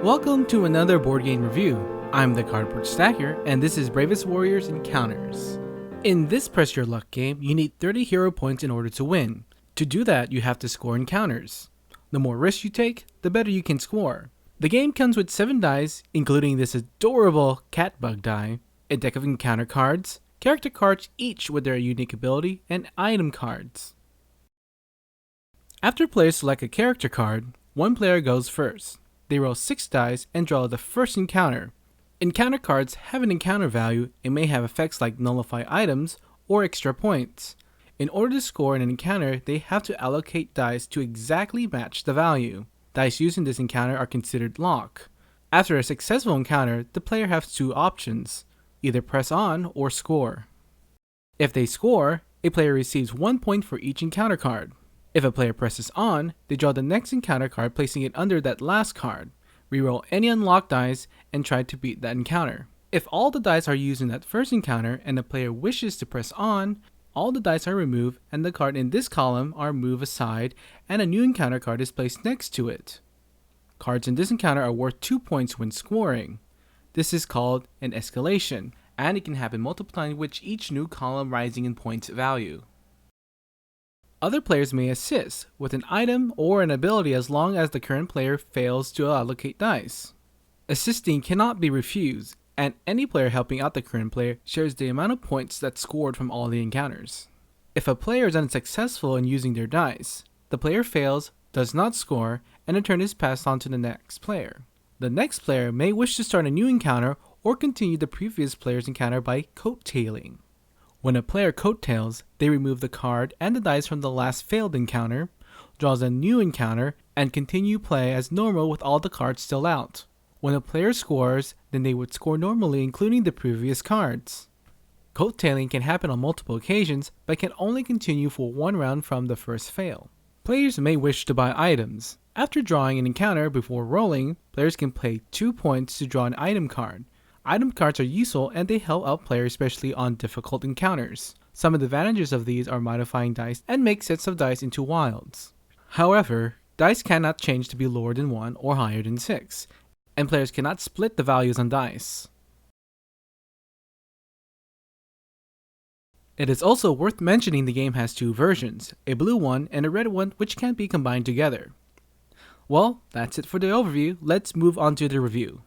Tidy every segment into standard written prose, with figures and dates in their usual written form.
Welcome to another board game review. I'm the Cardboard Stacker, and this is Bravest Warrior's Encounters. In this Press Your Luck game, you need 30 hero points in order to win. To do that, you have to score encounters. The more risks you take, the better you can score. The game comes with 7 dice, including this adorable cat bug die, a deck of encounter cards, character cards each with their unique ability, and item cards. After players select a character card, one player goes first. They roll 6 dice and draw the first encounter. Encounter cards have an encounter value and may have effects like nullify items or extra points. In order to score in an encounter, they have to allocate dice to exactly match the value. Dice used in this encounter are considered lock. After a successful encounter, the player has 2 options, either press on or score. If they score, a player receives 1 point for each encounter card. If a player presses on, they draw the next encounter card, placing it under that last card. Reroll any unlocked dice and try to beat that encounter. If all the dice are used in that first encounter and the player wishes to press on, all the dice are removed and the card in this column are moved aside and a new encounter card is placed next to it. Cards in this encounter are worth 2 points when scoring. This is called an escalation, and it can happen multiple times with each new column rising in points value. Other players may assist with an item or an ability as long as the current player fails to allocate dice. Assisting cannot be refused, and any player helping out the current player shares the amount of points that's scored from all the encounters. If a player is unsuccessful in using their dice, the player fails, does not score, and a turn is passed on to the next player. The next player may wish to start a new encounter or continue the previous player's encounter by coattailing. When a player coattails, they remove the card and the dice from the last failed encounter, draws a new encounter, and continue play as normal with all the cards still out. When a player scores, then they would score normally including the previous cards. Coattailing can happen on multiple occasions, but can only continue for 1 round from the first fail. Players may wish to buy items. After drawing an encounter before rolling, players can pay 2 points to draw an item card. Item cards are useful and they help out players especially on difficult encounters. Some of the advantages of these are modifying dice and make sets of dice into wilds. However, dice cannot change to be lower than 1 or higher than 6, and players cannot split the values on dice. It is also worth mentioning the game has 2 versions, a blue one and a red one, which can be combined together. Well, that's it for the overview. Let's move on to the review.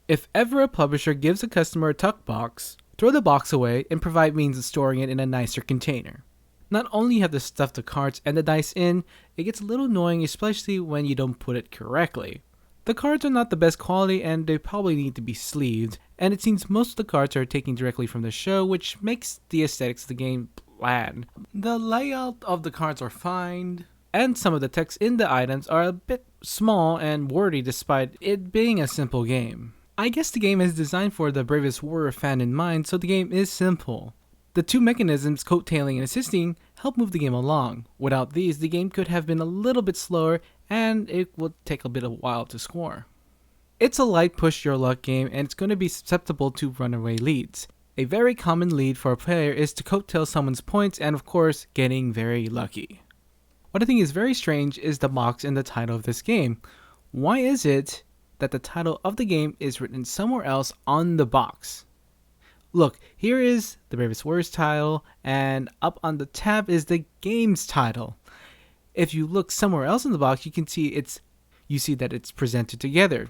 If ever a publisher gives a customer a tuck box, throw the box away and provide means of storing it in a nicer container. Not only have to stuff the cards and the dice in, it gets a little annoying, especially when you don't put it correctly. The cards are not the best quality and they probably need to be sleeved, and it seems most of the cards are taken directly from the show, which makes the aesthetics of the game bland. The layout of the cards are fine, and some of the text in the items are a bit small and wordy despite it being a simple game. I guess the game is designed for the Bravest Warrior fan in mind, so the game is simple. The 2 mechanisms, coattailing and assisting, help move the game along. Without these, the game could have been a little bit slower and it would take a bit of a while to score. It's a light push your luck game and it's going to be susceptible to runaway leads. A very common lead for a player is to coattail someone's points and of course getting very lucky. What I think is very strange is the box in the title of this game. Why is it that the title of the game is written somewhere else on the box? Look, here is the Bravest Warriors title, and up on the tab is the game's title. If you look somewhere else in the box, you can see that it's presented together.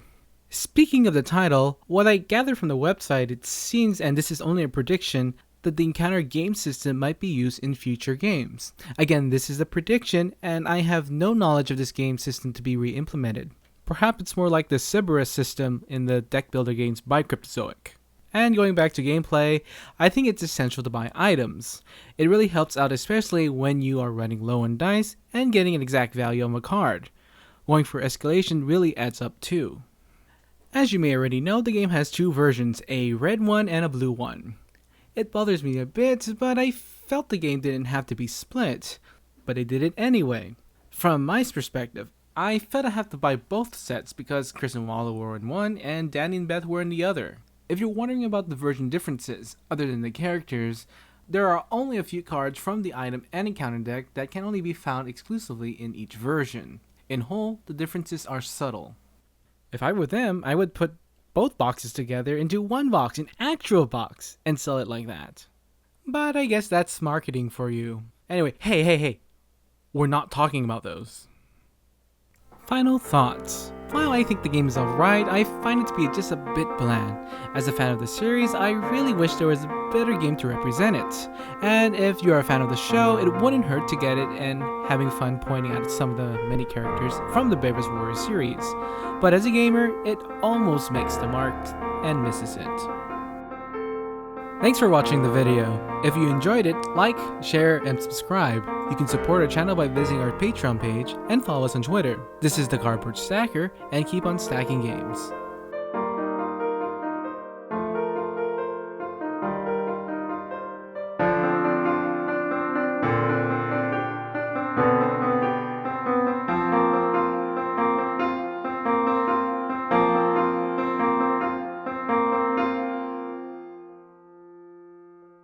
Speaking of the title, what I gather from the website, it seems, and this is only a prediction, that the encounter game system might be used in future games. Again, this is a prediction, and I have no knowledge of this game system to be re-implemented. Perhaps it's more like the Cerberus system in the deck builder games by Cryptozoic. And going back to gameplay, I think it's essential to buy items. It really helps out especially when you are running low on dice and getting an exact value of a card. Going for escalation really adds up too. As you may already know, the game has 2 versions, a red one and a blue one. It bothers me a bit, but I felt the game didn't have to be split, but they did it anyway. From my perspective, I felt I have to buy both sets because Chris and Walla were in one and Danny and Beth were in the other. If you're wondering about the version differences, other than the characters, there are only a few cards from the item and encounter deck that can only be found exclusively in each version. In whole, the differences are subtle. If I were them, I would put both boxes together into one box, an actual box, and sell it like that. But I guess that's marketing for you. Anyway, hey. We're not talking about those. Final thoughts. While I think the game is alright, I find it to be just a bit bland. As a fan of the series, I really wish there was a better game to represent it. And if you are a fan of the show, it wouldn't hurt to get it and having fun pointing out some of the many characters from the Bravest Warrior series. But as a gamer, it almost makes the mark and misses it. Thanks for watching the video. If you enjoyed it, like, share, and subscribe. You can support our channel by visiting our Patreon page and follow us on Twitter. This is the Cardboard Stacker, and keep on stacking games.